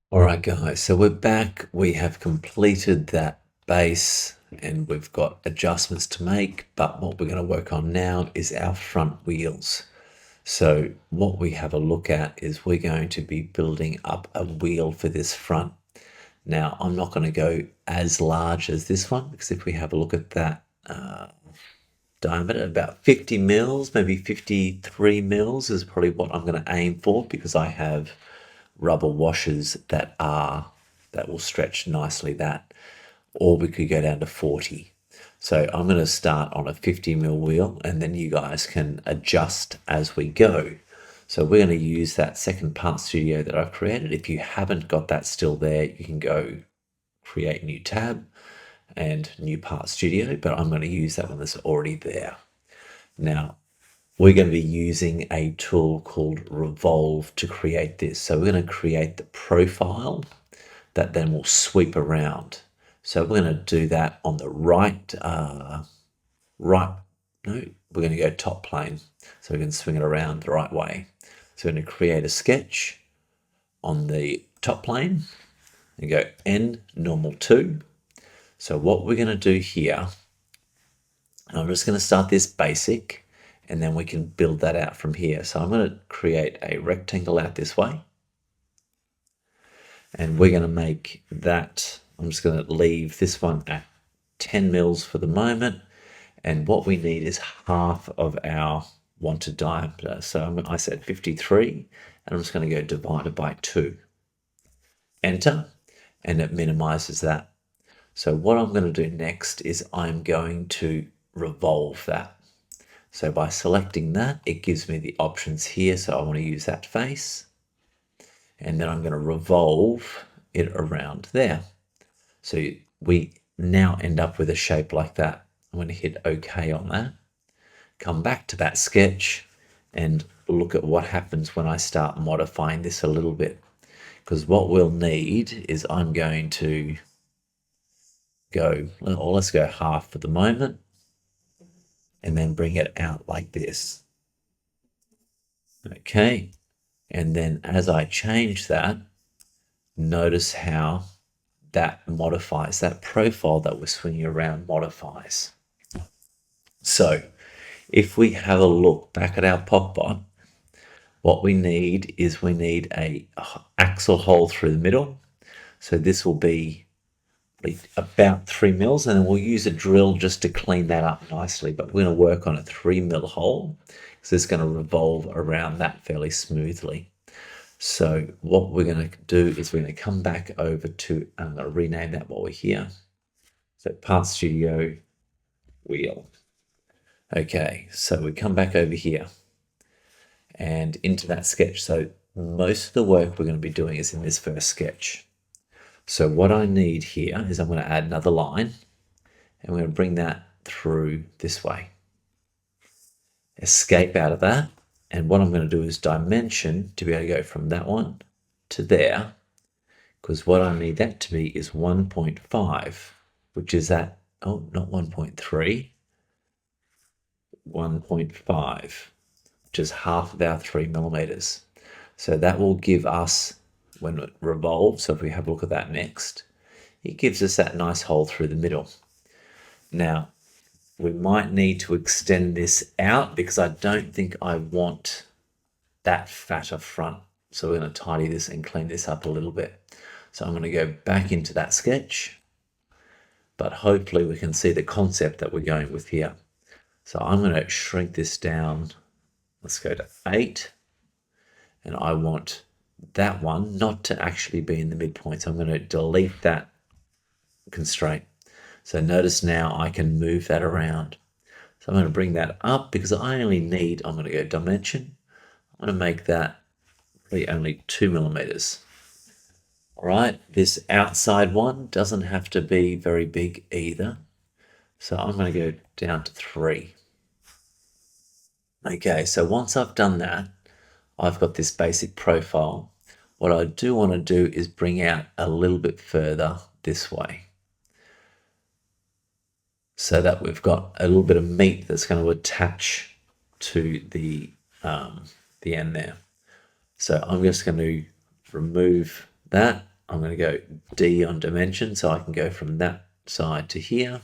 All right, guys, so we're back. We have completed that base and we've got adjustments to make, but what we're going to work on now is our front wheels. So what we have a look at is we're going to be building up a wheel for this front. Now, I'm not going to go as large as this one because if we have a look at that diameter, about 50 mils, maybe 53 mils is probably what I'm going to aim for because I have rubber washers that will stretch nicely that, or we could go down to 40. So I'm going to start on a 50 mil wheel and then you guys can adjust as we go. So we're going to use that second part studio that I've created. If you haven't got that still there, you can go create new tab and new part studio, but I'm going to use that one that's already there. Now, we're going to be using a tool called Revolve to create this. So we're going to create the profile that then will sweep around. So we're going to do that on the we're going to go top plane. So we can swing it around the right way. So we're going to create a sketch on the top plane and go N normal 2. So what we're going to do here, I'm just going to start this basic and then we can build that out from here. So I'm going to create a rectangle out this way. And we're going to make that, I'm just going to leave this one at 10 mils for the moment. And what we need is half of our wanted diameter. So I said 53, and I'm just going to go divided by 2. Enter, and it minimizes that. So what I'm going to do next is I'm going to revolve that. So by selecting that, it gives me the options here. So I want to use that face. And then I'm going to revolve it around there. So we now end up with a shape like that. I'm going to hit OK on that. Come back to that sketch and look at what happens when I start modifying this a little bit. Because what we'll need is I'm going to go, well, let's go half for the moment. And then bring it out like this. Okay. And then as I change that, notice how that modifies, that profile that we're swinging around modifies. So if we have a look back at our PopBot, what we need is we need a axle hole through the middle. So this will be about 3 mils, and then we'll use a drill just to clean that up nicely. But we're going to work on a 3 mil hole because it's going to revolve around that fairly smoothly. So what we're going to do is we're going to come back over to, I'm going to rename that while we're here. So Part Studio Wheel. Okay, so we come back over here and into that sketch. So most of the work we're going to be doing is in this first sketch. So what I need here is I'm going to add another line and we're going to bring that through this way. Escape out of that. And what I'm going to do is dimension to be able to go from that one to there, because what I need that to be is 1.5, which is that, oh, not 1.3, 1.5, which is half of our 3 millimeters. So that will give us, when it revolves, so if we have a look at that next, it gives us that nice hole through the middle. Now, we might need to extend this out because I don't think I want that fatter front. So we're going to tidy this and clean this up a little bit. So I'm going to go back into that sketch, but hopefully we can see the concept that we're going with here. So I'm going to shrink this down. Let's go to 8. And I want that one not to actually be in the midpoint. So I'm going to delete that constraint. So notice now I can move that around. So I'm going to bring that up because I only need, I'm going to go dimension. I'm going to make that really only 2 millimeters. All right, this outside one doesn't have to be very big either. So I'm going to go down to 3. Okay, so once I've done that, I've got this basic profile. What I do want to do is bring out a little bit further this way, so that we've got a little bit of meat that's going to attach to the end there. So I'm just going to remove that I'm going to go D on dimension, so I can go from that side to here,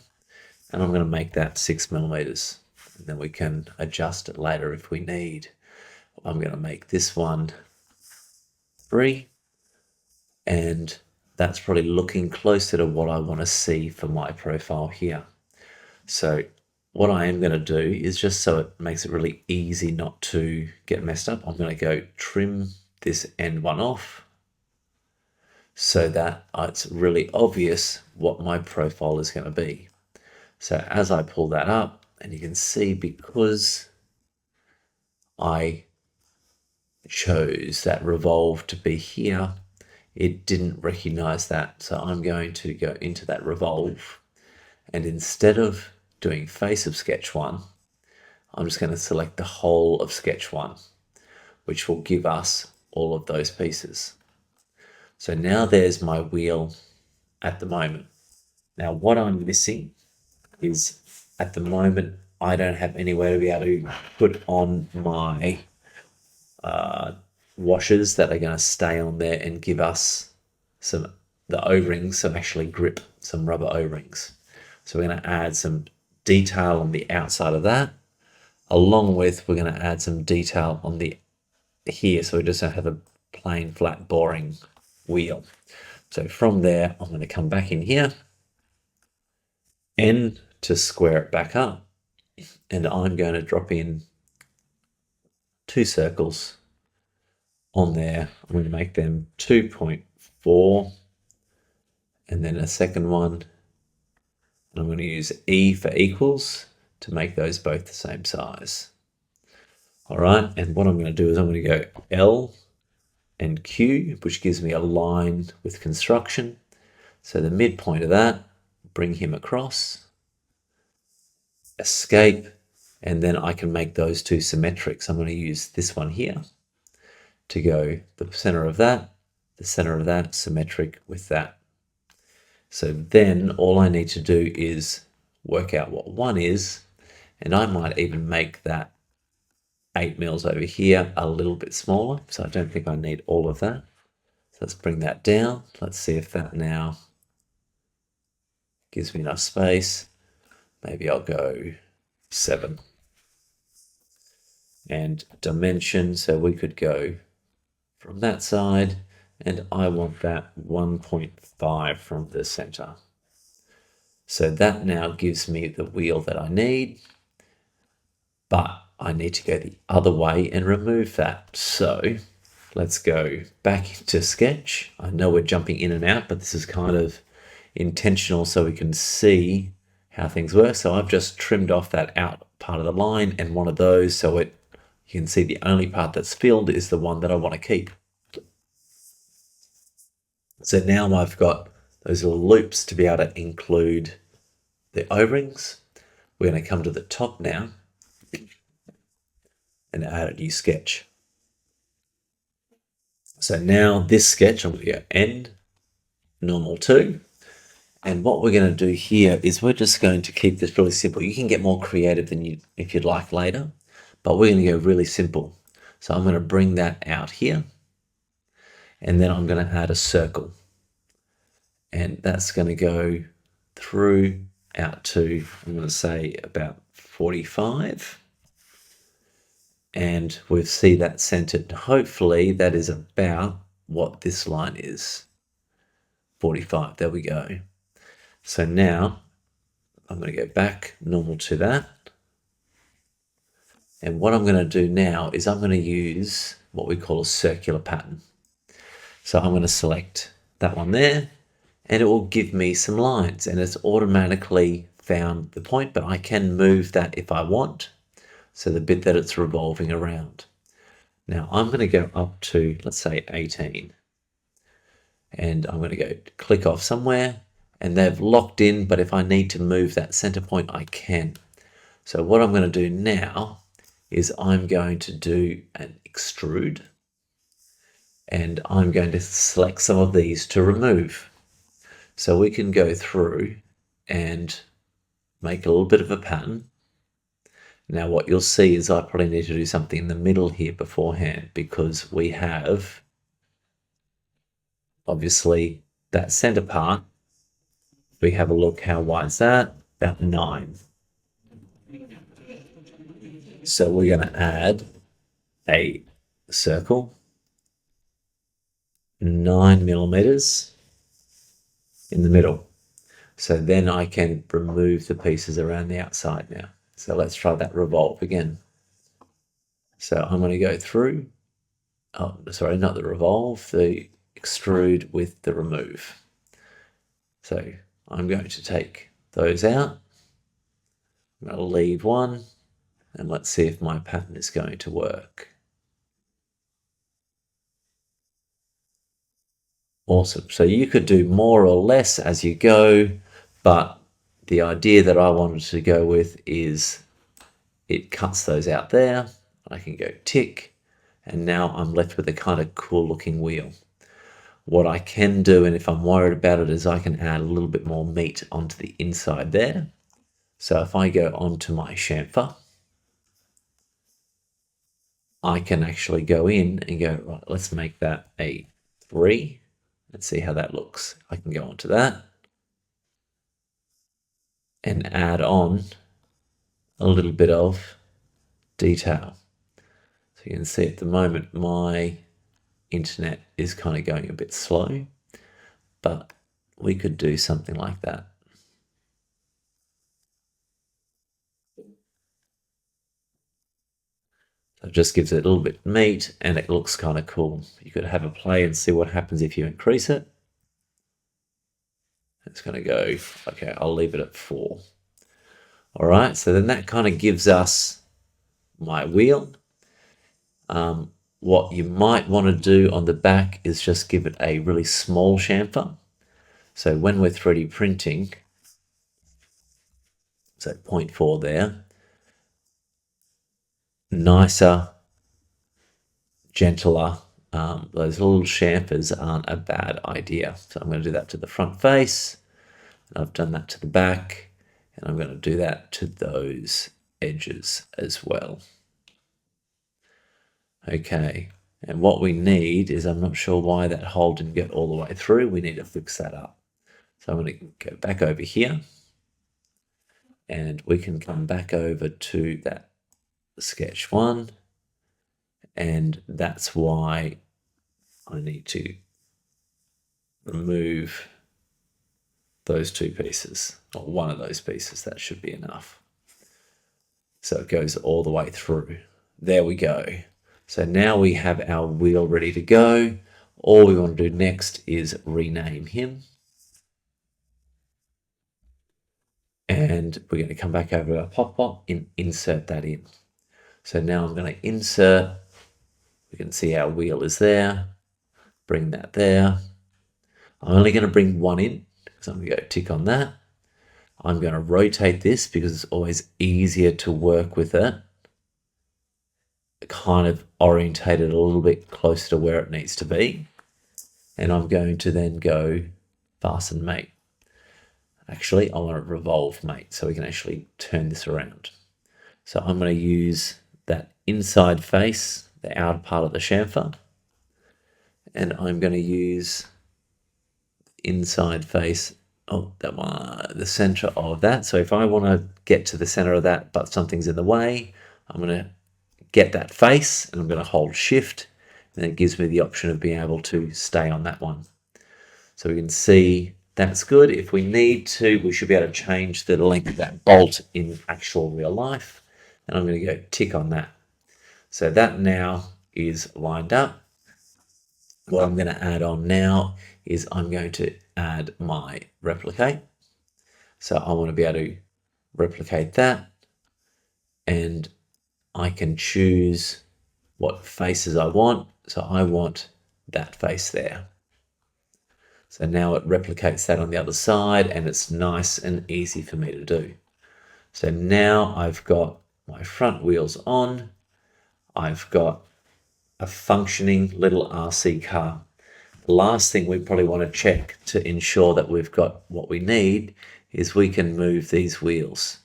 and I'm going to make that 6 millimeters, and then we can adjust it later if we need. I'm going to make this one 3, and that's probably looking closer to what I want to see for my profile here. So what I am going to do is, just so it makes it really easy not to get messed up, I'm going to go trim this end one off so that it's really obvious what my profile is going to be. So as I pull that up, and you can see, because I chose that revolve to be here, it didn't recognize that. So I'm going to go into that revolve, and instead of doing face of sketch 1, I'm just going to select the whole of sketch 1, which will give us all of those pieces. So now there's my wheel at the moment. Now what I'm missing is, at the moment, I don't have anywhere to be able to put on my washers that are going to stay on there and give us the O-rings, some actually grip, some rubber O-rings. So we're going to add some detail on the outside of that, along with we're going to add some detail on the here, so we just don't have a plain flat boring wheel. So from there, I'm going to come back in here, N to square it back up, and I'm going to drop in 2 circles on there. I'm going to make them 2.4, and then a second one, and I'm going to use E for equals to make those both the same size. All right, and what I'm going to do is I'm going to go L and Q, which gives me a line with construction. So the midpoint of that, bring him across, escape, and then I can make those 2 symmetric. So I'm going to use this one here to go the center of that, symmetric with that. So then all I need to do is work out what 1 is, and I might even make that 8 mils over here a little bit smaller. So I don't think I need all of that. So let's bring that down. Let's see if that now gives me enough space. Maybe I'll go 7. And dimension, so we could go from that side, and I want that 1.5 from the center. So that now gives me the wheel that I need, but I need to go the other way and remove that. So let's go back into sketch. I know we're jumping in and out, but this is kind of intentional so we can see how things work. So I've just trimmed off that out part of the line and one of those, so you can see the only part that's filled is the one that I want to keep. So now I've got those little loops to be able to include the O-rings. We're going to come to the top now and add a new sketch. So now this sketch, I'm going to go end, normal 2. And what we're going to do here is we're just going to keep this really simple. You can get more creative than if you'd like later, but we're going to go really simple. So I'm going to bring that out here, and then I'm going to add a circle. And that's going to go through out to, I'm going to say about 45. And we'll see that centered. Hopefully that is about what this line is. 45, there we go. So now I'm going to go back normal to that. And what I'm going to do now is I'm going to use what we call a circular pattern. So I'm going to select that one there, and it will give me some lines, and it's automatically found the point, but I can move that if I want. So the bit that it's revolving around. Now I'm going to go up to, let's say 18. And I'm going to go click off somewhere, and they've locked in, but if I need to move that center point, I can. So what I'm going to do now is I'm going to do an extrude, and I'm going to select some of these to remove. So we can go through and make a little bit of a pattern. Now what you'll see is I probably need to do something in the middle here beforehand, because we have obviously that center part, if we have a look, how wide is that? About 9. So we're going to add a circle, 9 millimeters in the middle. So then I can remove the pieces around the outside now. So let's try that revolve again. So I'm going to go through, oh, sorry, not the revolve, the extrude with the remove. So I'm going to take those out. I'm going to leave one, and let's see if my pattern is going to work. Awesome. So you could do more or less as you go, but the idea that I wanted to go with is it cuts those out there. I can go tick, and now I'm left with a kind of cool looking wheel. What I can do, and if I'm worried about it, is I can add a little bit more meat onto the inside there. So if I go onto my chamfer, I can actually go in and go, right, let's make that a 3. Let's see how that looks. I can go onto that and add on a little bit of detail. So you can see at the moment my internet is kind of going a bit slow, but we could do something like that. So it just gives it a little bit of meat and it looks kind of cool. You could have a play and see what happens if you increase it. It's going to go, okay, I'll leave it at 4. All right, so then that kind of gives us my wheel. What you might want to do on the back is just give it a really small chamfer. So when we're 3D printing, so 0.4 there, nicer, gentler. Those little chamfers aren't a bad idea. So I'm going to do that to the front face, and I've done that to the back, and I'm going to do that to those edges as well. Okay, and what we need is, I'm not sure why that hole didn't get all the way through. We need to fix that up. So I'm going to go back over here, and we can come back over to that sketch 1, and that's why I need to remove those 2 pieces, or one of those pieces. That should be enough. So it goes all the way through. There we go. So now we have our wheel ready to go. All we want to do next is rename him. And we're going to come back over to our PopBot and insert that in. So now I'm going to insert. We can see our wheel is there. Bring that there. I'm only going to bring one in, so I'm going to go tick on that. I'm going to rotate this because it's always easier to work with it. Kind of orientate it a little bit closer to where it needs to be. And I'm going to then go fasten mate. Actually, I want to revolve mate so we can actually turn this around. So I'm going to use that inside face, the outer part of the chamfer, and I'm going to use inside face, that one, the center of that. So if I want to get to the center of that, but something's in the way, I'm going to get that face and I'm going to hold shift, and it gives me the option of being able to stay on that one. So we can see that's good. If we need to, we should be able to change the length of that bolt in actual real life. And I'm going to go tick on that. So that now is lined up. What I'm going to add on now is I'm going to add my replicate. So I want to be able to replicate that, and I can choose what faces I want. So I want that face there. So now it replicates that on the other side, and it's nice and easy for me to do. So now I've got my front wheels on. I've got a functioning little RC car. The last thing we probably want to check to ensure that we've got what we need is we can move these wheels.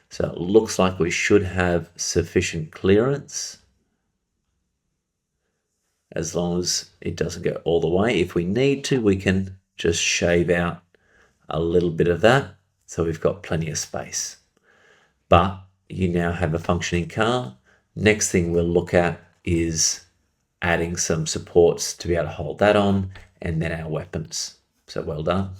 So it looks like we should have sufficient clearance. as long as it doesn't go all the way. If we need to, we can just shave out a little bit of that, so we've got plenty of space. But you now have a functioning car. Next thing we'll look at is adding some supports to be able to hold that on, and then our weapons. So well done.